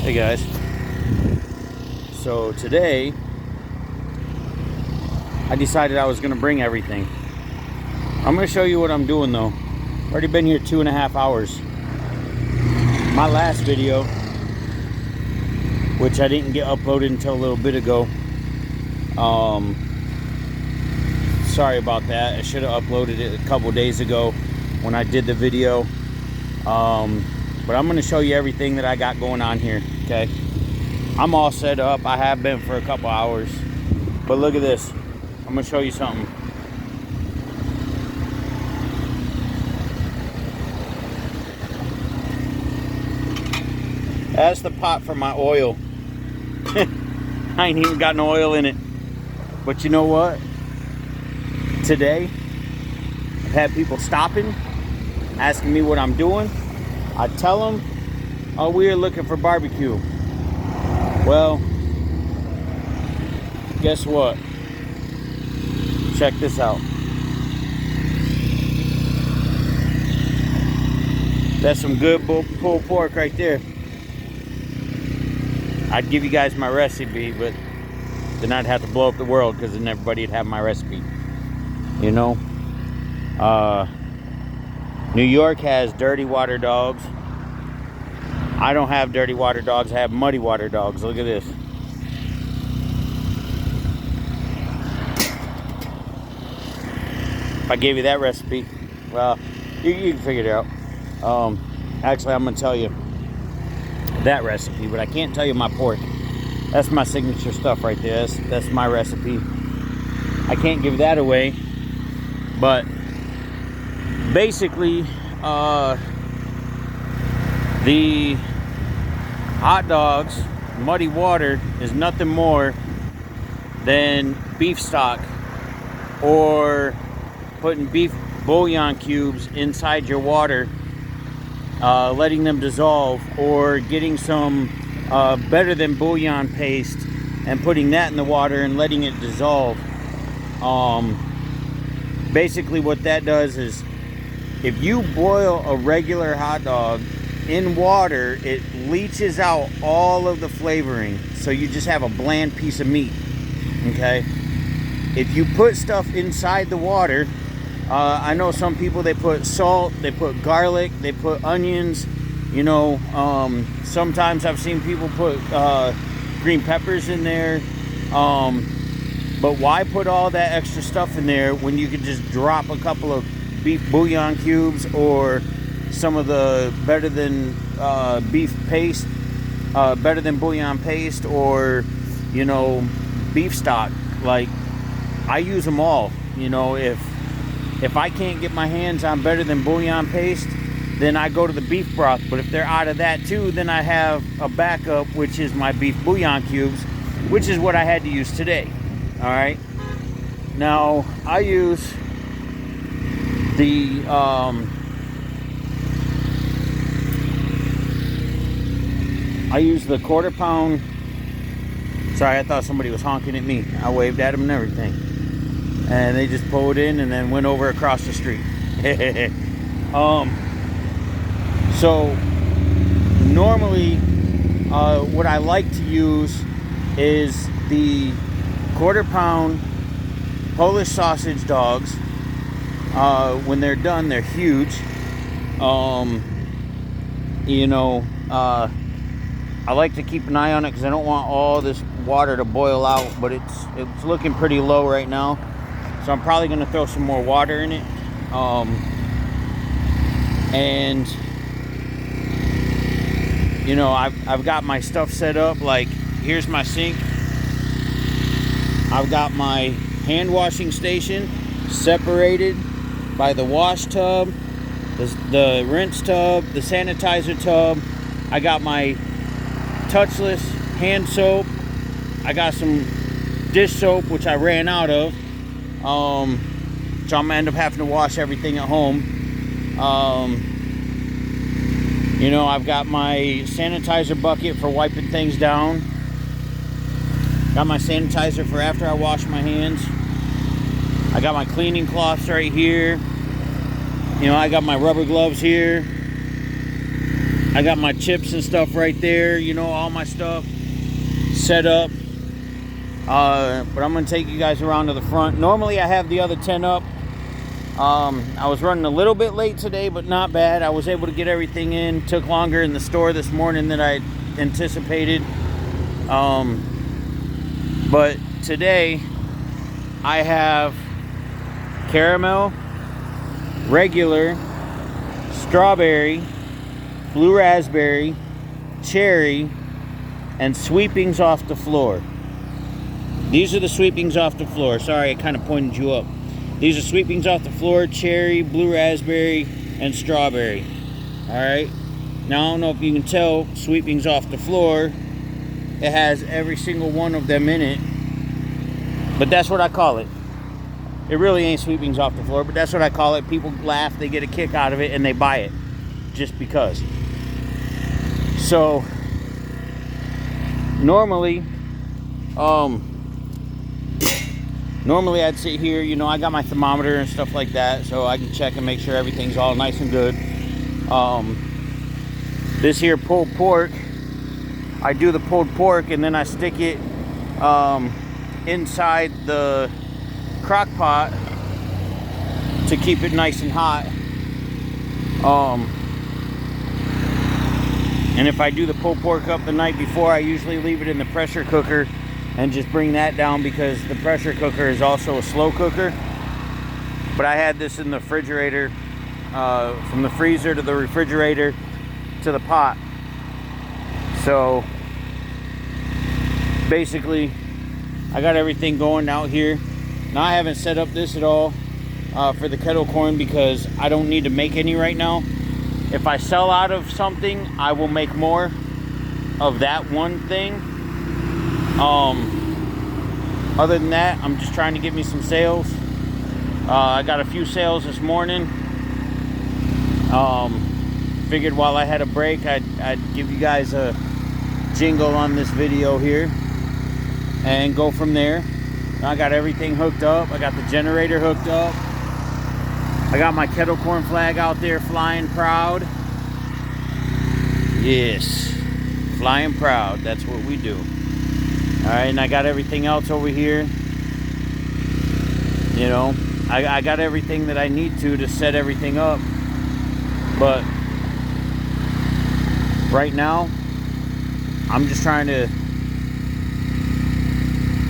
Hey guys, so today I decided I was going to bring everything. I'm going to show you what I'm doing though. Already been here 2.5 hours. My last video, which I didn't get uploaded until a little bit ago, sorry about that. I should have uploaded it a couple days ago when I did the video. But I'm going to show you everything that I got going on here, okay? I'm all set up. I have been for a couple hours. But look at this. I'm going to show you something. That's the pot for my oil. I ain't even got no oil in it. But you know what? Today, I've had people stopping, asking me what I'm doing. I tell them, oh, we're looking for barbecue. Well, guess what? Check this out. That's some good pulled pork right there. I'd give you guys my recipe, but then I'd have to blow up the world because then everybody'd have my recipe. You know? New York has dirty water dogs. I don't have dirty water dogs. I have muddy water dogs. Look at this. If I gave you that recipe, well, you can figure it out. Actually, I'm going to tell you that recipe, but I can't tell you my pork. That's my signature stuff right there. That's my recipe. I can't give that away, but basically, the hot dogs, muddy water is nothing more than beef stock or putting beef bouillon cubes inside your water, letting them dissolve, or getting some better than bouillon paste and putting that in the water and letting it dissolve. Basically what that does is, if you boil a regular hot dog in water, it leaches out all of the flavoring, so you just have a bland piece of meat. Okay, if you put stuff inside the water, I know some people, they put salt, they put garlic, they put onions, you know, sometimes I've seen people put green peppers in there, but why put all that extra stuff in there when you could just drop a couple of beef bouillon cubes or some of the better than beef paste, better than bouillon paste, or, you know, beef stock. Like, I use them all. You know, if I can't get my hands on better than bouillon paste, then I go to the beef broth. But if they're out of that too, then I have a backup, which is my beef bouillon cubes, which is what I had to use today. All right, now I use the quarter pound. Sorry, I thought somebody was honking at me. I waved at them and everything, and they just pulled in and then went over across the street. So normally what I like to use is the quarter pound Polish sausage dogs. When they're done, they're huge. You know, I like to keep an eye on it because I don't want all this water to boil out, but it's looking pretty low right now, so I'm probably going to throw some more water in it. And you know, I've got my stuff set up. Like, here's my sink. I've got my hand washing station separated by the wash tub, the rinse tub, the sanitizer tub. I got my touchless hand soap. I got some dish soap, which I ran out of, so I'm gonna end up having to wash everything at home. You know, I've got my sanitizer bucket for wiping things down. Got my sanitizer for after I wash my hands. I got my cleaning cloths right here. You know, I got my rubber gloves here. I got my chips and stuff right there, you know, all my stuff set up. But I'm gonna take you guys around to the front. Normally I have the other tent up. I was running a little bit late today, but not bad. I was able to get everything in. Took longer in the store this morning than I anticipated. But today I have caramel, regular, strawberry, blue raspberry, cherry, and sweepings off the floor. These are the sweepings off the floor. Sorry, I kind of pointed you up. These are sweepings off the floor: cherry, blue raspberry, and strawberry. All right. Now, I don't know if you can tell, sweepings off the floor, it has every single one of them in it. But that's what I call it. It really ain't sweepings off the floor, but that's what I call it. People laugh, they get a kick out of it, and they buy it just because. So, normally I'd sit here, you know, I got my thermometer and stuff like that, so I can check and make sure everything's all nice and good. This here pulled pork, I do the pulled pork and then I stick it inside the crock pot to keep it nice and hot. And if I do the pulled pork up the night before, I usually leave it in the pressure cooker and just bring that down, because the pressure cooker is also a slow cooker. But I had this in the refrigerator, from the freezer to the refrigerator to the pot. So basically I got everything going out here. Now I haven't set up this at all for the kettle corn, because I don't need to make any right now. If I sell out of something, I will make more of that one thing. Other than that, I'm just trying to get me some sales. I got a few sales this morning. Figured while I had a break, I'd give you guys a jingle on this video here and go from there. I got everything hooked up. I got the generator hooked up. I got my kettle corn flag out there flying proud. Yes, flying proud. That's what we do. All right, and I got everything else over here. You know, I got everything that I need to set everything up. But right now, I'm just trying to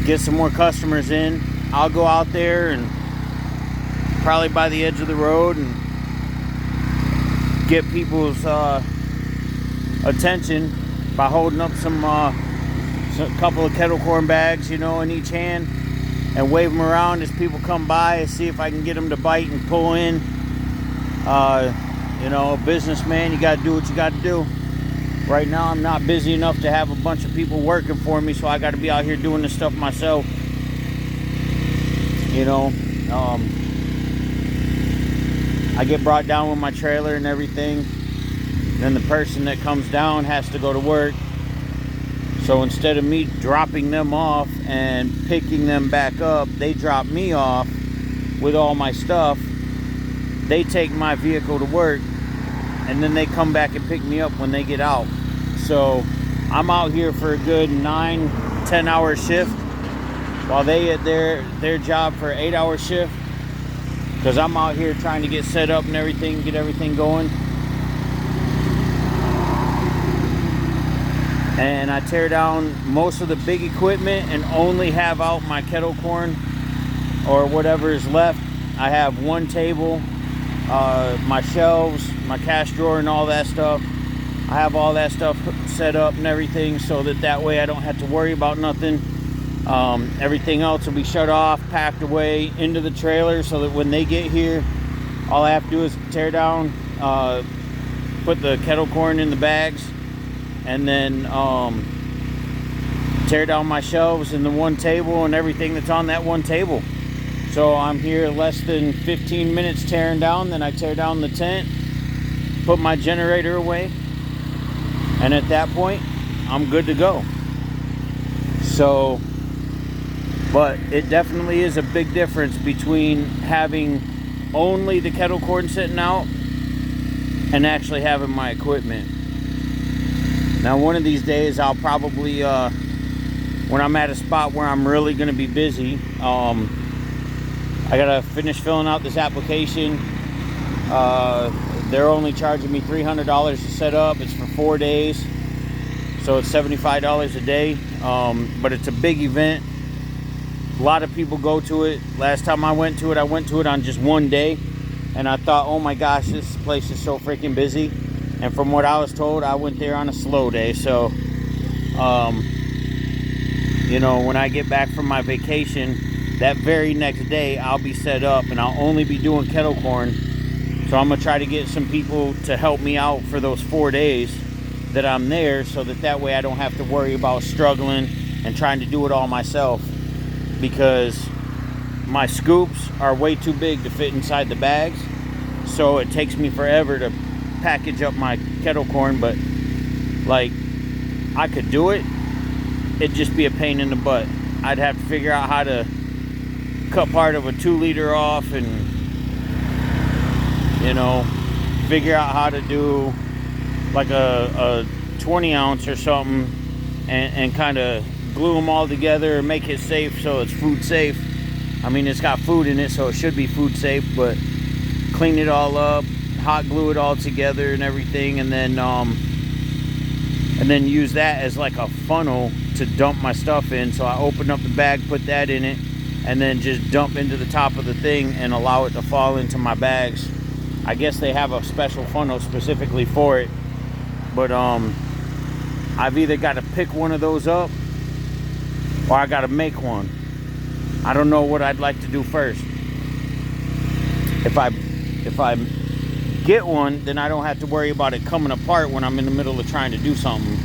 get some more customers in. I'll go out there and probably by the edge of the road and get people's attention by holding up some couple of kettle corn bags, you know, in each hand, and wave them around as people come by and see if I can get them to bite and pull in. You know, a businessman, you got to do what you got to do. Right now, I'm not busy enough to have a bunch of people working for me, so I got to be out here doing this stuff myself. You know, I get brought down with my trailer and everything. Then the person that comes down has to go to work. So instead of me dropping them off and picking them back up, they drop me off with all my stuff. They take my vehicle to work, and then they come back and pick me up when they get out. So I'm out here for a good 9-10 hour shift, while they at their job for an 8-hour shift, because I'm out here trying to get set up and everything, get everything going. And I tear down most of the big equipment and only have out my kettle corn or whatever is left. I have one table, my shelves, my cash drawer and all that stuff. I have all that stuff set up and everything, so that way I don't have to worry about nothing. Everything else will be shut off, packed away into the trailer, so that when they get here, all I have to do is tear down, put the kettle corn in the bags, and then tear down my shelves and the one table and everything that's on that one table. So I'm here less than 15 minutes tearing down. Then I tear down the tent, put my generator away, and at that point I'm good to go. So, but it definitely is a big difference between having only the kettle corn sitting out and actually having my equipment. Now, one of these days, I'll probably, when I'm at a spot where I'm really going to be busy, I got to finish filling out this application. They're only charging me $300 to set up. It's for 4 days. So it's $75 a day. But it's a big event. A lot of people go to it. Last time I went to it on just 1 day. And I thought, oh my gosh, this place is so freaking busy. And from what I was told, I went there on a slow day. So, you know, when I get back from my vacation, that very next day, I'll be set up and I'll only be doing kettle corn. So I'm going to try to get some people to help me out for those 4 days that I'm there, so that way I don't have to worry about struggling and trying to do it all myself, because my scoops are way too big to fit inside the bags. So it takes me forever to package up my kettle corn, but like, I could do it. It'd just be a pain in the butt. I'd have to figure out how to cut part of a 2-liter off, and you know, figure out how to do like a 20 ounce or something, and kind of glue them all together and make it safe, so it's food safe. I mean, it's got food in it, so it should be food safe, but clean it all up, hot glue it all together and everything, and then use that as like a funnel to dump my stuff in. So I open up the bag, put that in it, and then just dump into the top of the thing and allow it to fall into my bags. I guess they have a special funnel specifically for it, but I've either got to pick one of those up or I got to make one. I don't know what I'd like to do first. If I get one, then I don't have to worry about it coming apart when I'm in the middle of trying to do something.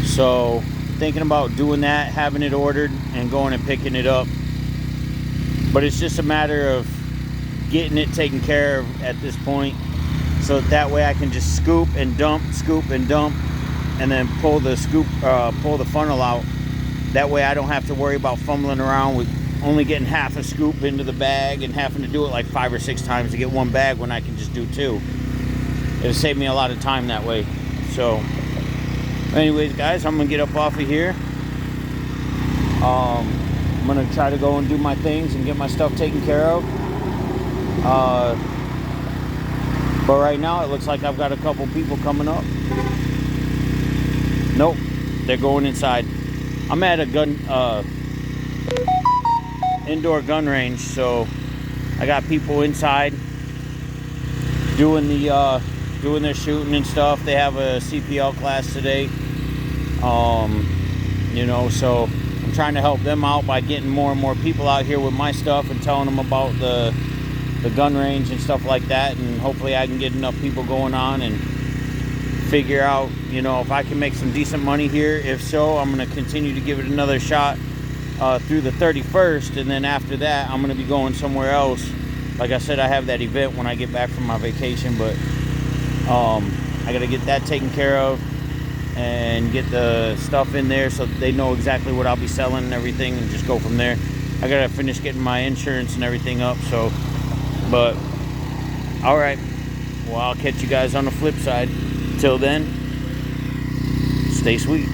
So thinking about doing that, having it ordered and going and picking it up. But it's just a matter of getting it taken care of at this point, so that way I can just scoop and dump, and then pull the funnel out. That way I don't have to worry about fumbling around with only getting half a scoop into the bag and having to do it like 5 or 6 times to get one bag when I can just do 2. It'll save me a lot of time that way. So anyways, guys, I'm gonna get up off of here. I'm gonna try to go and do my things and get my stuff taken care of. But right now it looks like I've got a couple people coming up. Nope, they're going inside. I'm at a indoor gun range, so I got people inside doing their shooting and stuff. They have a CPL class today. You know, so I'm trying to help them out by getting more and more people out here with my stuff and telling them about the gun range and stuff like that, and hopefully I can get enough people going on and figure out, you know, if I can make some decent money here. If so, I'm going to continue to give it another shot through the 31st, and then after that I'm going to be going somewhere else. Like I said, I have that event when I get back from my vacation, but I got to get that taken care of and get the stuff in there so that they know exactly what I'll be selling and everything, and just go from there. I got to finish getting my insurance and everything up, so. But all right, well, I'll catch you guys on the flip side. Till then, stay sweet.